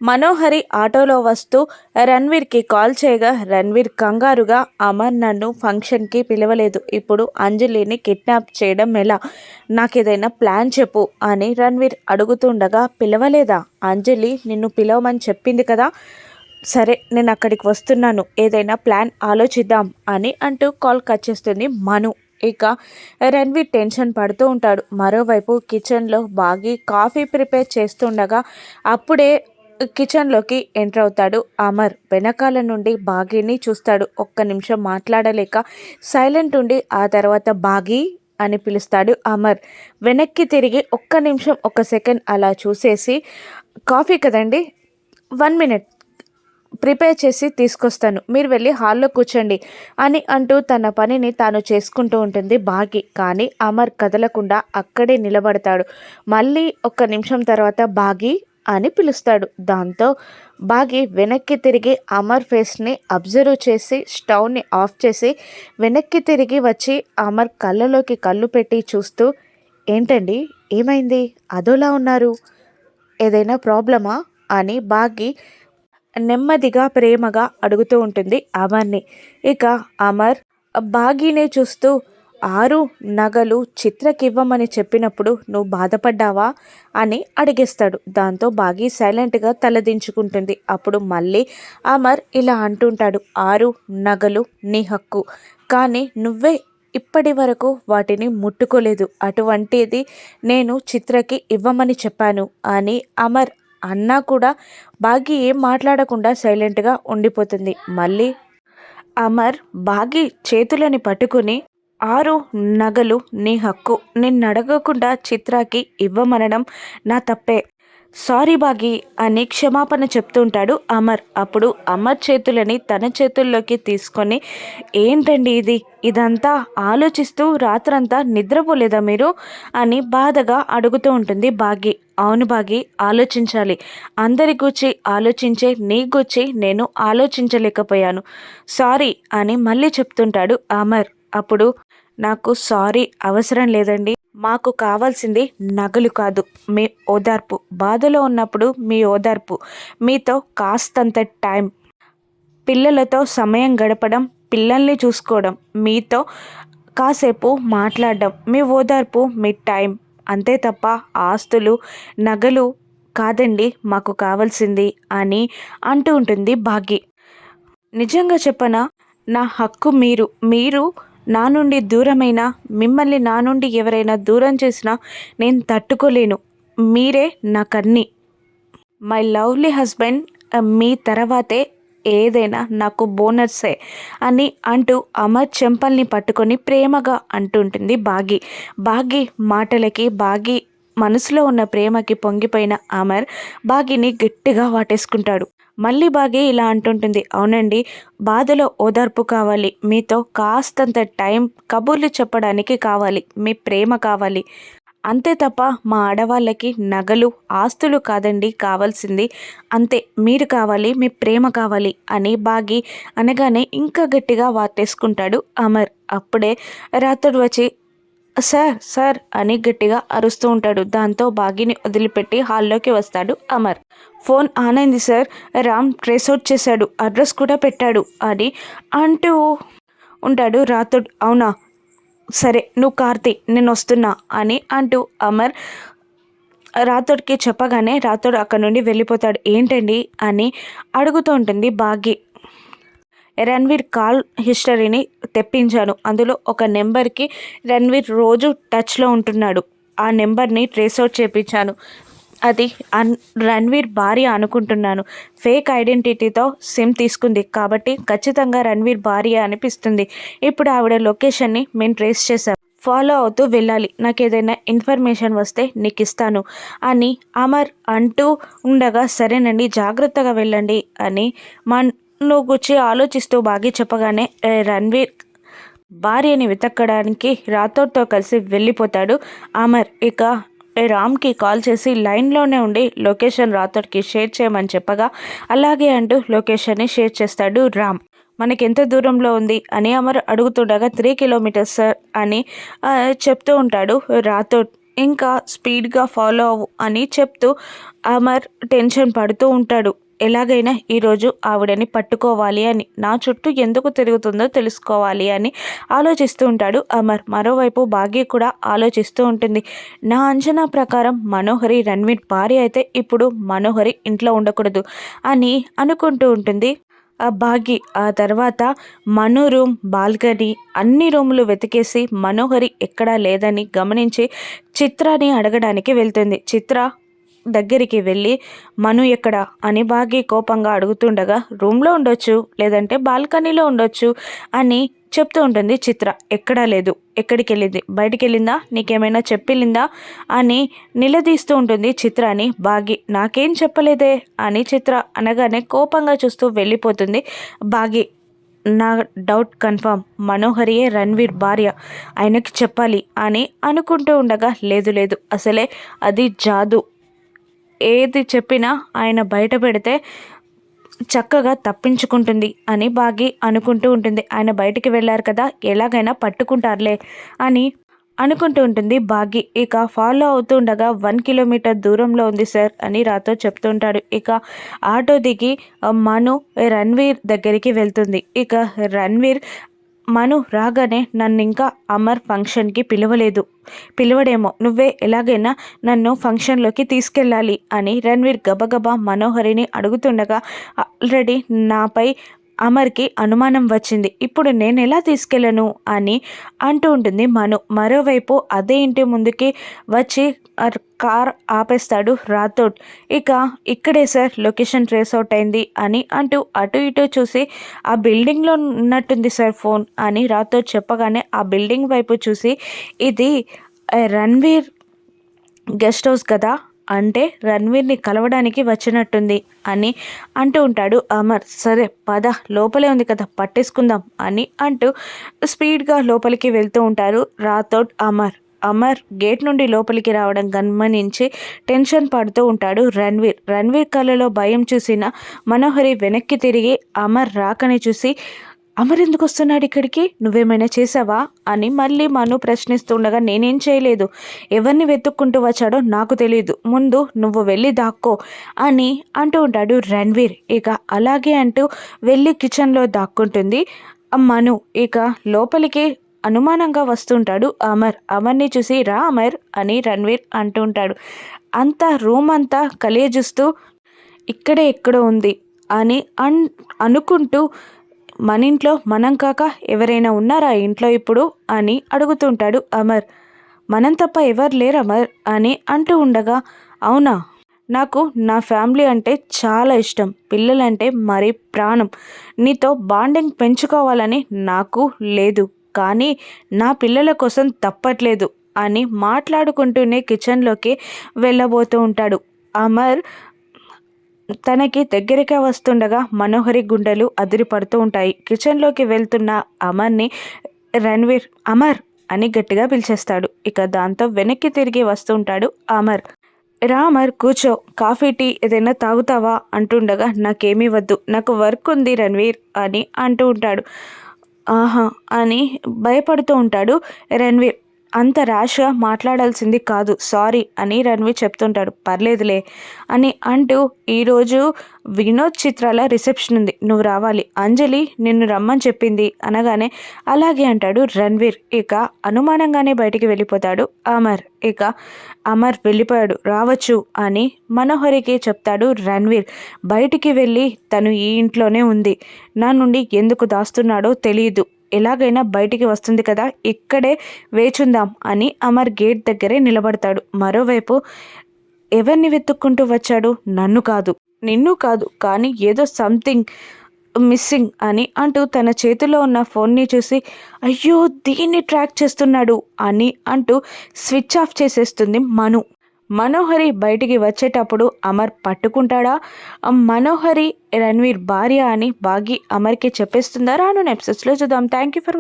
మనోహరి ఆటోలో వస్తూ రణ్వీర్కి కాల్ చేయగా రణ్వీర్ కంగారుగా అమర్ నన్ను ఫంక్షన్కి పిలవలేదు, ఇప్పుడు అంజలిని కిడ్నాప్ చేయడం ఎలా, నాకేదైనా ప్లాన్ చెప్పు అని రణ్వీర్ అడుగుతుండగా, పిలవలేదా? అంజలి నిన్ను పిలవమని చెప్పింది కదా, సరే నేను అక్కడికి వస్తున్నాను, ఏదైనా ప్లాన్ ఆలోచిద్దాం అని అంటూ కాల్ కట్ చేస్తుంది మను. ఇక రణ్వీర్ టెన్షన్ పడుతూ ఉంటాడు. మరోవైపు కిచెన్లో బాగి కాఫీ ప్రిపేర్ చేస్తుండగా అప్పుడే కిచెన్లోకి ఎంటర్ అవుతాడు అమర్. వెనకాల నుండి బాగీని చూస్తాడు. ఒక్క నిమిషం మాట్లాడలేక సైలెంట్ ఉండి ఆ తర్వాత బాగీ అని పిలుస్తాడు అమర్. వెనక్కి తిరిగి ఒక్క నిమిషం ఒక సెకండ్ అలా చూసేసి, కాఫీ కదండి, 1 మినిట్ ప్రిపేర్ చేసి తీసుకొస్తాను, మీరు వెళ్ళి హాల్లో కూర్చోండి అని అంటూ తన పనిని తాను చేసుకుంటూ ఉంటుంది బాగి. కానీ అమర్ కదలకుండా అక్కడే నిలబడతాడు. మళ్ళీ ఒక్క నిమిషం తర్వాత బాగి అని పిలుస్తాడు. దాంతో బాగి వెనక్కి తిరిగి అమర్ ఫేస్ని అబ్జర్వ్ చేసి స్టవ్ని ఆఫ్ చేసి వెనక్కి తిరిగి వచ్చి అమర్ కళ్ళలోకి కళ్ళు పెట్టి చూస్తూ, ఏంటండి ఏమైంది, అదోలా ఉన్నారు, ఏదైనా ప్రాబ్లమా అని బాగి నెమ్మదిగా ప్రేమగా అడుగుతూ ఉంటుంది అమర్ని. ఇక అమర్ బాగీనే చూస్తూ, 6 నగలు చిత్రకివ్వమని చెప్పినప్పుడు నువ్వు బాధపడ్డావా అని అడిగేస్తాడు. దాంతో బాగి సైలెంట్గా తలదించుకుంటుంది. అప్పుడు మళ్ళీ అమర్ ఇలా అంటుంటాడు, 6 నగలు నీ హక్కు, కానీ నువ్వే ఇప్పటి వరకు వాటిని ముట్టుకోలేదు, అటువంటిది నేను చిత్రకి ఇవ్వమని చెప్పాను అని అమర్ అన్నా కూడా బాగి ఏం మాట్లాడకుండా సైలెంట్గా ఉండిపోతుంది. మళ్ళీ అమర్ బాగి చేతులని పట్టుకుని, 6 నగలు నీ హక్కు, నిన్నడగకుండా చిత్రాకి ఇవ్వమనడం నా తప్పే, సారీ బాగి అని క్షమాపణ చెప్తుంటాడు అమర్. అప్పుడు అమర్ చేతులని తన చేతుల్లోకి తీసుకొని, ఏంటండి ఇదంతా ఆలోచిస్తూ రాత్రంతా నిద్రపోలేదా మీరు అని బాధగా అడుగుతూ ఉంటుంది బాగి. అవును బాగి, ఆలోచించాలి, అందరి గురించి ఆలోచించే నీ గురించి నేను ఆలోచించలేకపోయాను, సారీ అని మళ్ళీ చెప్తుంటాడు అమర్. అప్పుడు నాకు సారీ అవసరం లేదండి, మాకు కావాల్సింది నగలు కాదు, మీ ఓదార్పు, బాధలో ఉన్నప్పుడు మీ ఓదార్పు, మీతో కాస్తంత టైం, పిల్లలతో సమయం గడపడం, పిల్లల్ని చూసుకోవడం, మీతో కాసేపు మాట్లాడడం, మీ ఓదార్పు, మీ టైం, అంతే తప్ప ఆస్తులు నగలు కాదండి మాకు కావాల్సింది అని అంటూ ఉంటుంది భాగ్య. నిజంగా చెప్పనా, నా హక్కు మీరు నా నుండి దూరమైనా, మిమ్మల్ని నా నుండి ఎవరైనా దూరం చేసినా నేను తట్టుకోలేను, మీరే నాకన్నీ, మై లవ్లీ హస్బెండ్, మీ తర్వాతే ఏదైనా నాకు బోనస్సే అని అంటూ అమర్ చెంపల్ని పట్టుకొని ప్రేమగా అంటుంటుంది బాగి మాటలకి, బాగి మనసులో ఉన్న ప్రేమకి పొంగిపోయిన అమర్ బాగిని గట్టిగా వాటేసుకుంటాడు. మళ్ళీ బాగి ఇలా అంటుంటుంది, అవునండి, బాధలో ఓదార్పు కావాలి, మీతో కాస్తంత టైం, కబుర్లు చెప్పడానికి కావాలి, మీ ప్రేమ కావాలి, అంతే తప్ప మా ఆడవాళ్ళకి నగలు ఆస్తులు కాదండి కావాల్సింది, అంతే, మీరు కావాలి, మీ ప్రేమ కావాలి అని బాగి అనగానే ఇంకా గట్టిగా వాటేసుకుంటాడు అమర్. అప్పుడే రాత్రుడు వచ్చి సార్ సార్ అని గట్టిగా అరుస్తూ ఉంటాడు. దాంతో బాగిని వదిలిపెట్టి హాల్లోకి వస్తాడు అమర్. ఫోన్ ఆన్ అయింది సార్, రామ్ ట్రేస్ అవుట్ చేశాడు, అడ్రస్ కూడా పెట్టాడు అని అంటూ ఉంటాడు రాథోడ్. అవునా, సరే నువ్వు కార్తీ, నేను వస్తున్నా అని అంటూ అమర్ రాథోడ్కి చెప్పగానే రాథోడ్ అక్కడ నుండి వెళ్ళిపోతాడు. ఏంటండి అని అడుగుతూ ఉంటుంది బాగి. రణ్వీర్ కాల్ హిస్టరీని తెప్పించాను, అందులో ఒక నెంబర్కి రణ్వీర్ రోజు టచ్లో ఉంటున్నాడు, ఆ నెంబర్ని ట్రేస్ అవుట్ చేయించాను, అది రణ్వీర్ భార్య అనుకుంటున్నాను, ఫేక్ ఐడెంటిటీతో సిమ్ తీసుకుంది కాబట్టి ఖచ్చితంగా రణ్వీర్ భార్య అనిపిస్తుంది, ఇప్పుడు ఆవిడ లొకేషన్ని మేము ట్రేస్ చేశాం, ఫాలో అవుతూ వెళ్ళాలి, నాకు ఏదైనా ఇన్ఫర్మేషన్ వస్తే నీకు ఇస్తాను అని అమర్ అంటూ ఉండగా, సరేనండి జాగ్రత్తగా వెళ్ళండి అని నువ్వు గుచ్చి ఆలోచిస్తూ బాగి చెప్పగానే రణ్వీర్ భార్యని వెతకడానికి రాథోడ్తో కలిసి వెళ్ళిపోతాడు అమర్. ఇక రామ్కి కాల్ చేసి లైన్లోనే ఉండి లొకేషన్ రాథోడ్కి షేర్ చేయమని చెప్పగా, అలాగే అంటూ లొకేషన్ని షేర్ చేస్తాడు రామ్. మనకి ఎంత దూరంలో ఉంది అని అమర్ అడుగుతుండగా 3 కిలోమీటర్స్ సార్ అని చెప్తూ ఉంటాడు రాథోడ్. ఇంకా స్పీడ్గా ఫాలో అవ్వు అని చెప్తూ అమర్ టెన్షన్ పడుతూ ఉంటాడు. ఎలాగైనా ఈరోజు ఆవిడని పట్టుకోవాలి అని, నా చుట్టూ ఎందుకు తిరుగుతుందో తెలుసుకోవాలి అని ఆలోచిస్తూ ఉంటాడు అమర్. మరోవైపు భాగ్య కూడా ఆలోచిస్తూ ఉంటుంది. నా అంచనా ప్రకారం మనోహరి రణ్వీర్ భార్య అయితే ఇప్పుడు మనోహరి ఇంట్లో ఉండకూడదు అని అనుకుంటూ ఉంటుంది ఆ భాగ్య. ఆ తర్వాత మను రూమ్, బాల్కనీ అన్ని రూములు వెతికేసి మనోహరి ఎక్కడా లేదని గమనించి చిత్రాని అడగడానికి వెళ్తుంది. చిత్ర దగ్గరికి వెళ్ళి మను ఎక్కడ అని భాగ్య కోపంగా అడుగుతుండగా రూమ్లో ఉండొచ్చు, లేదంటే బాల్కనీలో ఉండొచ్చు అని చెప్తూ ఉంటుంది చిత్ర. ఎక్కడా లేదు, ఎక్కడికి వెళ్ళింది, బయటికి వెళ్ళిందా, నీకేమైనా చెప్పిలిందా అని నిలదీస్తూ ఉంటుంది చిత్రాని భాగ్య. నాకేం చెప్పలేదే అని చిత్ర అనగానే కోపంగా చూస్తూ వెళ్ళిపోతుంది భాగ్య. నా డౌట్ కన్ఫర్మ్, మనోహరియే రణ్వీర్ భార్య, ఆయనకి చెప్పాలి అని అనుకుంటూ ఉండగా లేదు లేదు, అసలే అది జాదు, ఏది చెప్పినా ఆయన బయట పెడితే చక్కగా తప్పించుకుంటుంది అని భాగ్య అనుకుంటూ ఉంటుంది. ఆయన బయటికి వెళ్ళారు కదా, ఎలాగైనా పట్టుకుంటారులే అని అనుకుంటూ ఉంటుంది భాగ్య. ఇక ఫాలో అవుతుండగా 1 కిలోమీటర్ దూరంలో ఉంది సార్ అని రాతో చెప్తుంటాడు. ఇక ఆటో దిగి మను రణ్వీర్ దగ్గరికి వెళ్తుంది. ఇక రణ్వీర్ మను రాగానే నన్ను ఇంకా అమర్ ఫంక్షన్కి పిలవడేమో, నువ్వే ఎలాగైనా నన్ను ఫంక్షన్లోకి తీసుకెళ్ళాలి అని రణ్వీర్ గబగబా మనోహరిని అడుగుతుండగా ఆల్రెడీ నాపై అమర్కి అనుమానం వచ్చింది, ఇప్పుడు నేను ఎలా తీసుకెళ్ళను అని అంటూ ఉంటుంది మను. మరోవైపు అదే ఇంటి ముందుకి వచ్చి కార్ ఆపేస్తాడు రాథోడ్. ఇక ఇక్కడే సార్ లొకేషన్ ట్రేస్ అవుట్ అయింది అని అంటూ అటు ఇటు చూసి ఆ బిల్డింగ్లో ఉన్నట్టుంది సార్ ఫోన్ అని రాథోడ్ చెప్పగానే ఆ బిల్డింగ్ వైపు చూసి ఇది రణ్వీర్ గెస్ట్ హౌస్ కదా, అంటే రణ్వీర్ని కలవడానికి వచ్చినట్టుంది అని అంటూ ఉంటాడు అమర్. సరే పద, లోపలే ఉంది కదా పట్టేసుకుందాం అని అంటూ స్పీడ్గా లోపలికి వెళ్తూ ఉంటారు రాథోడ్ అమర్. అమర్ గేట్ నుండి లోపలికి రావడం గమనించి టెన్షన్ పడుతూ ఉంటాడు రణ్వీర్ కళ్ళలో భయం చూసిన మనోహరి వెనక్కి తిరిగి అమర్ రాకని చూసి, అమర్ ఎందుకు వస్తున్నాడు ఇక్కడికి, నువ్వేమైనా చేసావా అని మళ్ళీ మను ప్రశ్నిస్తుండగా నేనేం చేయలేదు, ఎవరిని వెతుక్కుంటూ వచ్చాడో నాకు తెలియదు, ముందు నువ్వు వెళ్ళి దాక్కో అని అంటూ ఉంటాడు రణ్వీర్. ఇక అలాగే అంటూ వెళ్ళి కిచెన్లో దాక్కుంటుంది మను. ఇక లోపలికి అనుమానంగా వస్తుంటాడు అమర్ని చూసి రా అమర్ అని రణ్వీర్ అంటుంటాడు. అంతా రూమ్ అంతా కలియజూస్తూ ఇక్కడే ఎక్కడో ఉంది అని అనుకుంటూ మన ఇంట్లో మనం కాక ఎవరైనా ఉన్నారా ఇంట్లో ఇప్పుడు అని అడుగుతుంటాడు అమర్. మనం తప్ప ఎవరు లేరు అమర్ అని అంటూ ఉండగా, అవునా, నాకు నా ఫ్యామిలీ అంటే చాలా ఇష్టం, పిల్లలంటే మరీ ప్రాణం, నీతో బాండింగ్ పెంచుకోవాలని నాకు లేదు, కానీ నా పిల్లల కోసం తప్పట్లేదు అని మాట్లాడుకుంటూనే కిచెన్లోకి వెళ్ళబోతూ ఉంటాడు అమర్. తనకి దగ్గరగా వస్తుండగా మనోహరి గుండెలు అదిరిపడుతూ ఉంటాయి. కిచెన్లోకి వెళ్తున్న అమర్ని రణ్వీర్ అమర్ అని గట్టిగా పిలిచేస్తాడు. ఇక దాంతో వెనక్కి తిరిగి వస్తుంటాడు అమర్. అమర్ కూర్చో, కాఫీ టీ ఏదైనా తాగుతావా అంటుండగా నాకేమీ వద్దు, నాకు వర్క్ ఉంది రణ్వీర్ అని అంటూ ఉంటాడు. ఆహా అని భయపడుతూ ఉంటాడు రణ్వీర్. అంత ర్యాష్గా మాట్లాడాల్సింది కాదు, సారీ అని రణ్వీర్ చెప్తుంటాడు. పర్లేదులే అని అంటూ ఈరోజు వినోద్ చిత్రాల రిసెప్షన్ ఉంది, నువ్వు రావాలి, అంజలి నిన్ను రమ్మని చెప్పింది అనగానే అలాగే అంటాడు రణ్వీర్. ఇక అనుమానంగానే బయటికి వెళ్ళిపోతాడు అమర్. ఇక అమర్ వెళ్ళిపోయాడు, రావచ్చు అని మనోహరికి చెప్తాడు రణ్వీర్. బయటికి వెళ్ళి తను ఈ ఇంట్లోనే ఉంది, నా నుండి ఎందుకు దాస్తున్నాడో తెలియదు, ఎలాగైనా బయటికి వస్తుంది కదా, ఇక్కడే వేచుందాం అని అమర్ గేట్ దగ్గరే నిలబడతాడు. మరోవైపు ఎవరిని వెతుక్కుంటూ వచ్చాడు, నన్ను కాదు, నిన్ను కాదు, కానీ ఏదో సంథింగ్ మిస్సింగ్ అని అంటూ తన చేతిలో ఉన్న ఫోన్ని చూసి అయ్యో దీన్ని ట్రాక్ చేస్తున్నాడు అని అంటూ స్విచ్ ఆఫ్ చేసేస్తుంది మనోహరి బయటికి వచ్చేటప్పుడు అమర్ పట్టుకుంటాడా, మనోహరి రణ్వీర్ భార్య అని భాగి అమర్కి చెప్పేస్తుందా రాను ఎపిసోడ్స్లో చూద్దాం. Thank you for